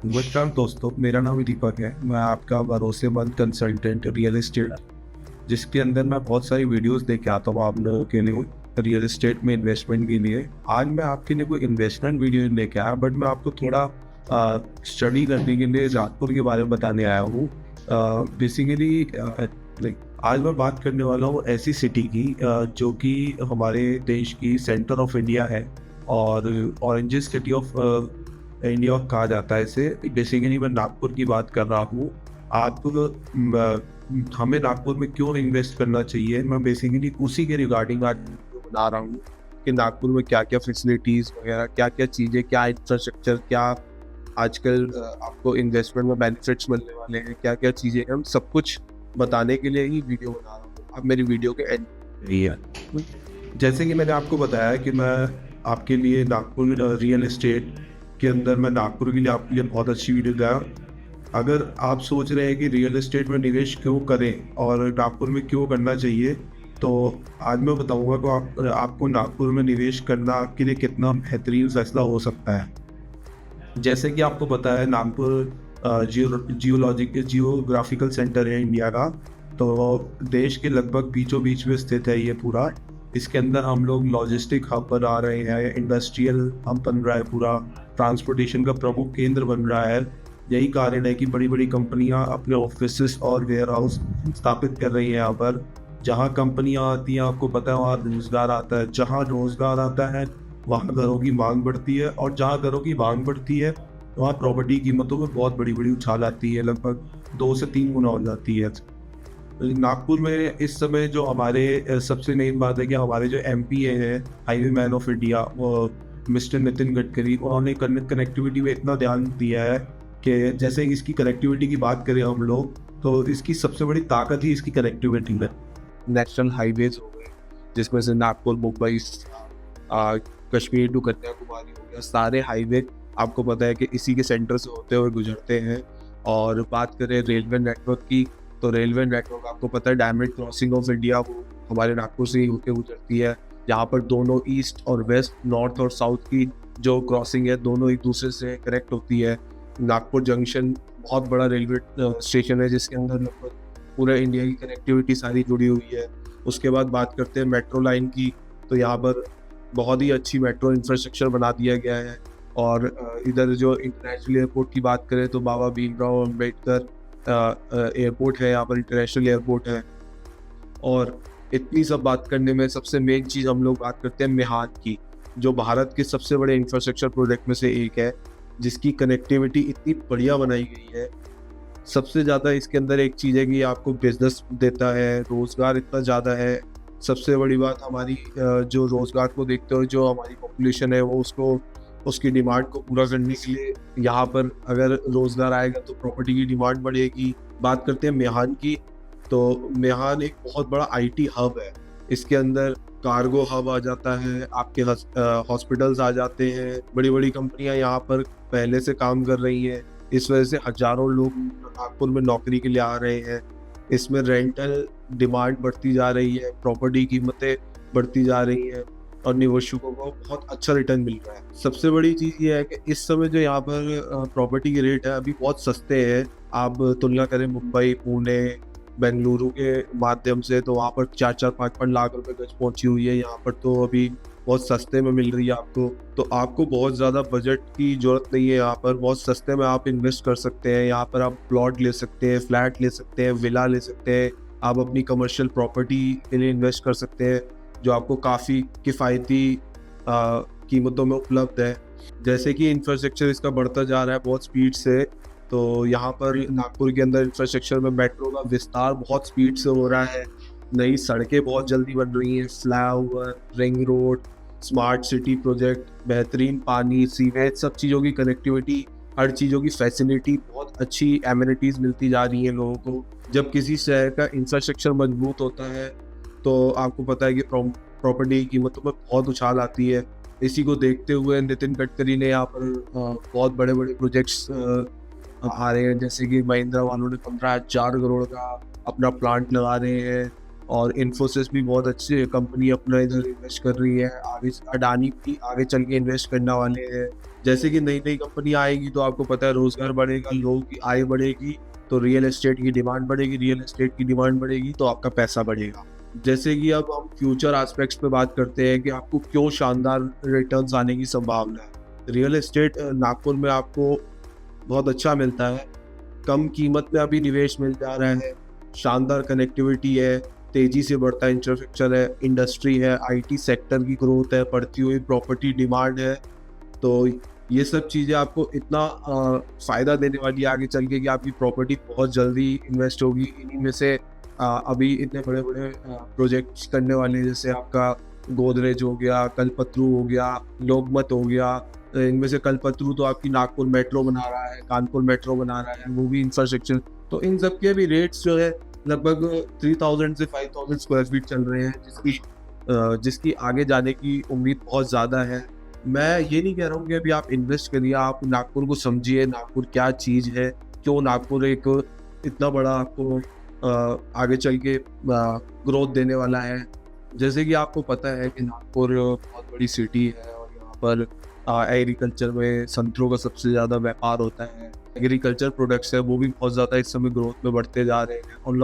नमस्कार दोस्तों, मेरा नाम दीपक है। मैं आपका भरोसेमंद कंसल्टेंट रियल एस्टेट, जिसके अंदर मैं बहुत सारी वीडियोस लेके आता हूँ आप लोगों के लिए रियल एस्टेट में इन्वेस्टमेंट के लिए। आज मैं आपके लिए कोई इन्वेस्टमेंट वीडियो नहीं लेके आया, बट मैं आपको थोड़ा स्टडी करने के लिए नागपुर के बारे में बताने आया हूँ। बेसिकली आज मैं बात करने वाला हूँ ऐसी सिटी की जो कि हमारे देश की सेंटर ऑफ इंडिया है और ऑरेंज सिटी ऑफ इंडिया कहा जाता है इसे। बेसिकली मैं नागपुर की बात कर रहा हूँ। आप हमें नागपुर में क्यों इन्वेस्ट करना चाहिए, मैं बेसिकली उसी के रिगार्डिंग आज बता रहा हूँ कि नागपुर में क्या क्या फैसिलिटीज़ वगैरह, क्या क्या चीज़ें, क्या इंफ्रास्ट्रक्चर, क्या आजकल आपको इन्वेस्टमेंट में बेनिफिट्स मिलने वाले हैं, क्या क्या चीज़ें, हम सब कुछ बताने के लिए ही वीडियो बना रहा हूँ। आप मेरी वीडियो के एंड है। जैसे कि मैंने आपको बताया कि मैं आपके लिए नागपुर रियल एस्टेट के अंदर मैं नागपुर के लिए आपके लिए बहुत अच्छी वीडियो लाया। अगर आप सोच रहे हैं कि रियल एस्टेट में निवेश क्यों करें और नागपुर में क्यों करना चाहिए, तो आज मैं बताऊंगा कि आपको नागपुर में निवेश करना आपके लिए कितना बेहतरीन फैसला हो सकता है। जैसे कि आपको पता है, नागपुर जियोग्राफिकल सेंटर है इंडिया का। तो देश के लगभग बीचों बीच में स्थित है ये पूरा। इसके अंदर हम लोग लॉजिस्टिक हब बना रहे हैं, इंडस्ट्रियल हब बन रहा है, पूरा ट्रांसपोर्टेशन का प्रमुख केंद्र बन रहा है। यही कारण है कि बड़ी बड़ी कंपनियां अपने ऑफिस और वेयर हाउस स्थापित कर रही हैं यहाँ पर। जहाँ कंपनियां आती हैं, आपको पता है, वहाँ रोजगार आता है। जहाँ रोजगार आता है वहाँ घरों की मांग बढ़ती है, और जहाँ घरों की मांग बढ़ती है वहाँ प्रॉपर्टी कीमतों में बहुत बड़ी बड़ी उछाल आती है, लगभग 2 से 3 गुना हो जाती है। नागपुर में इस समय जो हमारे सबसे मेन बात है कि हमारे जो एमपी हैं, हाईवे मैन ऑफ इंडिया, वो मिस्टर नितिन गडकरी, उन्होंने कनेक्टिविटी में इतना ध्यान दिया है कि जैसे इसकी कनेक्टिविटी की बात करें हम लोग, तो इसकी सबसे बड़ी ताकत ही इसकी कनेक्टिविटी में। नेशनल हाईवेज हो गए, जिसमें से नागपुर, मुंबई, कश्मीर टू कन्याकुमारी हो गया, सारे हाईवे आपको पता है कि इसी के सेंटर से होते हुए गुजरते हैं। और बात करें रेलवे नेटवर्क की, तो रेलवे नेटवर्क आपको पता है डायमंड क्रॉसिंग ऑफ इंडिया वो हमारे नागपुर से ही होकर गुजरती है, जहाँ पर दोनों ईस्ट और वेस्ट, नॉर्थ और साउथ की जो क्रॉसिंग है दोनों एक दूसरे से कनेक्ट होती है। नागपुर जंक्शन बहुत बड़ा रेलवे स्टेशन है, जिसके अंदर लगभग पूरे इंडिया की कनेक्टिविटी सारी जुड़ी हुई है। उसके बाद बात करते हैं मेट्रो लाइन की, तो यहाँ पर बहुत ही अच्छी मेट्रो इंफ्रास्ट्रक्चर बना दिया गया है। और इधर जो इंटरनेशनल एयरपोर्ट की बात करें तो बाबा भीमराव अम्बेडकर एयरपोर्ट है, यहाँ पर इंटरनेशनल एयरपोर्ट है। और इतनी सब बात करने में सबसे मेन चीज़ हम लोग बात करते हैं मेहान की, जो भारत के सबसे बड़े इंफ्रास्ट्रक्चर प्रोजेक्ट में से एक है, जिसकी कनेक्टिविटी इतनी बढ़िया बनाई गई है। सबसे ज़्यादा इसके अंदर एक चीज़ है कि आपको बिजनेस देता है, रोज़गार इतना ज़्यादा है। सबसे बड़ी बात हमारी जो रोज़गार को देखते हुए जो हमारी पॉपुलेशन है वो उसको उसकी डिमांड को पूरा करने के लिए यहाँ पर अगर रोज़गार आएगा तो प्रॉपर्टी की डिमांड बढ़ेगी। बात करते हैं मेहान की, तो मेहान एक बहुत बड़ा आईटी हब है। इसके अंदर कार्गो हब आ जाता है, आपके हॉस्पिटल्स आ जाते हैं, बड़ी बड़ी कंपनियां यहाँ पर पहले से काम कर रही हैं। इस वजह से हजारों लोग नागपुर में नौकरी के लिए आ रहे हैं। इसमें रेंटल डिमांड बढ़ती जा रही है, प्रॉपर्टी कीमतें बढ़ती जा रही हैं और निवेशकों को बहुत अच्छा रिटर्न मिल रहा है। सबसे बड़ी चीज़ ये है कि इस समय जो यहाँ पर प्रॉपर्टी के रेट है अभी बहुत सस्ते हैं। आप तुलना करें मुंबई, पुणे, बेंगलुरु के माध्यम से, तो वहाँ पर 4-4, 5-5 लाख रुपए गज पहुंची हुई है। यहाँ पर तो अभी बहुत सस्ते में मिल रही है आपको। तो आपको बहुत ज़्यादा बजट की ज़रूरत नहीं है, यहाँ पर बहुत सस्ते में आप इन्वेस्ट कर सकते हैं। यहाँ पर आप प्लॉट ले सकते हैं, फ्लैट ले सकते हैं, विला ले सकते हैं। आप अपनी कमर्शियल प्रॉपर्टी के लिए इन्वेस्ट कर सकते हैं, जो आपको काफ़ी किफ़ायती कीमतों में उपलब्ध है। जैसे कि इंफ्रास्ट्रक्चर इसका बढ़ता जा रहा है बहुत स्पीड से, तो यहाँ पर नागपुर के अंदर इंफ्रास्ट्रक्चर में मेट्रो का विस्तार बहुत स्पीड से हो रहा है। नई सड़कें बहुत जल्दी बन रही हैं, flyover, ring road, smart city project, बेहतरीन पानी, सीवेज, सब चीज़ों की कनेक्टिविटी, हर चीज़ों की फैसिलिटी, बहुत अच्छी एमिनिटीज़ मिलती जा रही हैं लोगों को। जब किसी शहर का इंफ्रास्ट्रक्चर मजबूत होता है तो आपको पता है कि प्रॉपर्टी की कीमतों में बहुत उछाल आती है। इसी को देखते हुए नितिन गडकरी ने यहाँ पर बहुत बड़े बड़े प्रोजेक्ट्स आ रहे हैं, जैसे कि महिंद्रा वालों ने 15,000 करोड़ का अपना प्लांट लगा रहे हैं। और इन्फोसिस भी बहुत अच्छी कंपनी अपना इधर इन्वेस्ट कर रही है। आगे अडानी भी आगे चल के इन्वेस्ट करने वाले हैं। जैसे कि नई नई कंपनी आएगी तो आपको पता है रोजगार बढ़ेगा, लोगों की आय बढ़ेगी, तो रियल एस्टेट की डिमांड बढ़ेगी, रियल एस्टेट की डिमांड बढ़ेगी तो आपका पैसा बढ़ेगा। जैसे कि अब हम फ्यूचर एस्पेक्ट्स पे बात करते हैं कि आपको क्यों शानदार रिटर्न्स आने की संभावना है। रियल एस्टेट नागपुर में आपको बहुत अच्छा मिलता है, कम कीमत में अभी निवेश मिल जा रहा है, शानदार कनेक्टिविटी है, तेजी से बढ़ता इंफ्रास्ट्रक्चर है, इंडस्ट्री है, आईटी सेक्टर की ग्रोथ है, बढ़ती हुई प्रॉपर्टी डिमांड है। तो ये सब चीज़ें आपको इतना फ़ायदा देने वाली है आगे चल के कि आपकी प्रॉपर्टी बहुत जल्दी इन्वेस्ट होगी। इन्हीं में से अभी इतने बड़े बड़े प्रोजेक्ट्स करने वाले हैं, जैसे आपका गोदरेज हो गया, कल्पतरू हो गया, लोकमत हो गया। इनमें से कल्पतरू तो आपकी नागपुर मेट्रो बना रहा है, कानपुर मेट्रो बना रहा है, वो भी इंफ्रास्ट्रक्चर। तो इन सब के भी रेट्स जो है लगभग 3000 से 5000 स्क्वायर फीट चल रहे हैं, जिसकी आगे जाने की उम्मीद बहुत ज़्यादा है। मैं ये नहीं कह रहा हूँ कि अभी आप इन्वेस्ट करिए, आप नागपुर को समझिए, नागपुर क्या चीज़ है, क्यों नागपुर एक इतना बड़ा आपको आगे चल के ग्रोथ देने वाला है। जैसे कि आपको पता है कि नागपुर बहुत बड़ी सिटी है और यहाँ पर एग्रीकल्चर में संतरों का सबसे ज़्यादा व्यापार होता है। एग्रीकल्चर प्रोडक्ट्स है वो भी बहुत ज़्यादा इस समय ग्रोथ में बढ़ते जा रहे हैं। और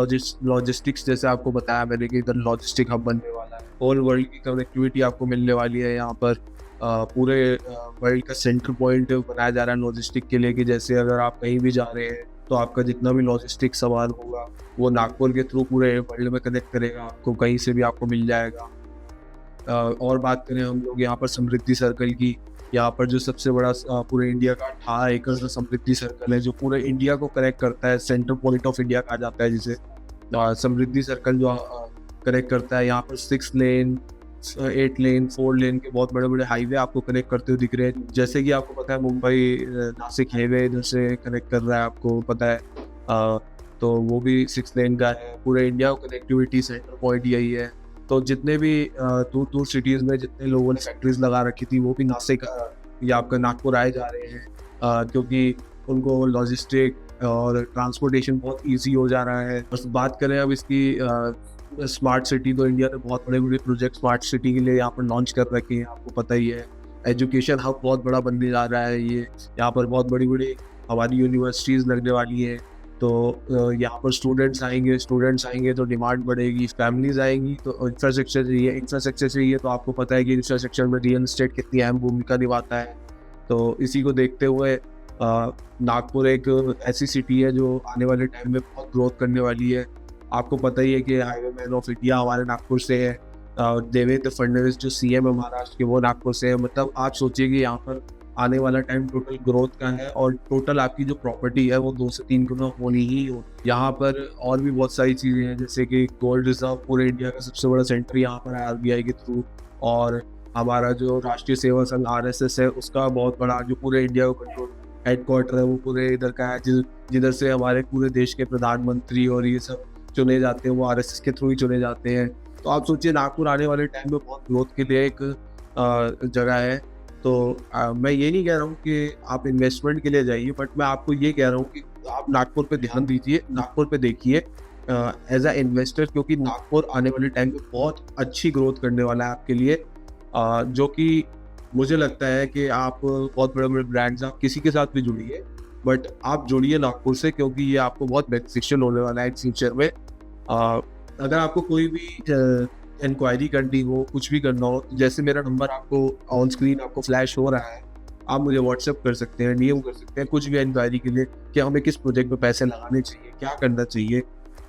लॉजिस्टिक्स जैसे आपको बताया मैंने कि इधर लॉजिस्टिक हब बनने वाला है, होल वर्ल्ड की कनेक्टिविटी आपको मिलने वाली है यहाँ पर। पूरे वर्ल्ड का सेंटर पॉइंट बनाया जा रहा है लॉजिस्टिक के लिए, कि जैसे अगर आप कहीं भी जा रहे हैं तो आपका जितना भी लॉजिस्टिक सामान होगा वो नागपुर के थ्रू पूरे वर्ल्ड में कनेक्ट करेगा, आपको कहीं से भी आपको मिल जाएगा। और बात करें हम लोग यहाँ पर समृद्धि सर्कल की, यहाँ पर जो सबसे बड़ा पूरे इंडिया का 18 एकड़ का समृद्धि सर्कल है जो पूरे इंडिया को कनेक्ट करता है, सेंटर पॉइंट ऑफ इंडिया कहा जाता है जिसे। समृद्धि सर्कल जो कनेक्ट करता है, यहाँ पर 6 लेन 8 लेन 4 लेन के बहुत बड़े बड़े हाईवे आपको कनेक्ट करते हुए दिख रहे हैं। जैसे कि आपको पता है मुंबई नासिक हाईवे इधर से कनेक्ट कर रहा है, आपको पता है। तो वो भी 6 लेन का है। पूरे इंडिया को कनेक्टिविटी सेंटर पॉइंट यही है। तो जितने भी दूर दूर सिटीज़ में जितने लोगों ने फैक्ट्रीज लगा रखी थी वो भी नासिक या आपका नागपुर आए जा रहे हैं, क्योंकि उनको लॉजिस्टिक और ट्रांसपोर्टेशन बहुत ईजी हो जा रहा है। बस बात करें अब इसकी स्मार्ट सिटी, तो इंडिया ने बहुत बड़े बड़े प्रोजेक्ट स्मार्ट सिटी के लिए यहाँ पर लॉन्च कर रखे हैं, आपको पता ही है। एजुकेशन हब बहुत बड़ा बनने जा रहा है ये, यहाँ पर बहुत बड़ी बड़ी हमारी यूनिवर्सिटीज़ लगने वाली हैं। तो यहाँ पर स्टूडेंट्स आएंगे तो डिमांड बढ़ेगी, फैमिलीज आएंगी तो इंफ्रास्ट्रक्चर चाहिए। तो आपको पता है कि इंफ्रास्ट्रक्चर में रियल एस्टेट कितनी अहम भूमिका निभाता है। तो इसी को देखते हुए नागपुर एक ऐसी सिटी है जो आने वाले टाइम में बहुत ग्रोथ करने वाली है। आपको पता ही है कि हाईवे मैन ऑफ इंडिया हमारे नागपुर से है। देवेंद्र फडणवीस जो सीएम है महाराष्ट्र के, वो नागपुर से है। मतलब आप सोचिए कि यहाँ पर आने वाला टाइम टोटल ग्रोथ का है और टोटल आपकी जो प्रॉपर्टी है वो 2 से 3 गुना होनी ही हो। यहाँ पर और भी बहुत सारी चीज़ें हैं, जैसे कि गोल्ड रिजर्व पूरे इंडिया का सबसे बड़ा सेंटर यहाँ पर है आरबीआई के थ्रू। और हमारा जो राष्ट्रीय सेवा संघ आरएसएस है उसका बहुत बड़ा जो पूरे इंडिया को कंट्रोल हेडक्वार्टर है वो पूरे इधर का है, जिधर से हमारे पूरे देश के प्रधानमंत्री और ये सब चुने जाते हैं, वो आरएसएस के थ्रू ही चुने जाते हैं। तो आप सोचिए नागपुर आने वाले टाइम में बहुत ग्रोथ के लिए एक जगह है। तो मैं ये नहीं कह रहा हूँ कि आप इन्वेस्टमेंट के लिए जाइए, बट मैं आपको ये कह रहा हूँ कि आप नागपुर पे ध्यान दीजिए, नागपुर पे देखिए एज अ इन्वेस्टर, क्योंकि नागपुर आने वाले टाइम पे बहुत अच्छी ग्रोथ करने वाला है आपके लिए। जो कि मुझे लगता है कि आप बहुत बड़े बड़े ब्रांड्स, आप किसी के साथ भी जुड़िए, बट आप जुड़िए नागपुर से, क्योंकि ये आपको बहुत बेनिफिशियल होने वाला है फ्यूचर में। अगर आपको कोई भी इंक्वायरी करनी हो, कुछ भी करना हो, जैसे मेरा नंबर आपको ऑन स्क्रीन आपको फ्लैश हो रहा है, आप मुझे व्हाट्सएप कर सकते हैं, डीएम कर सकते हैं, कुछ भी इंक्वायरी के लिए कि हमें किस प्रोजेक्ट में पैसे लगाने चाहिए, क्या करना चाहिए,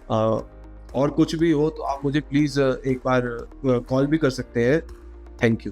और कुछ भी हो तो आप मुझे प्लीज़ एक बार कॉल भी कर सकते हैं। Thank you.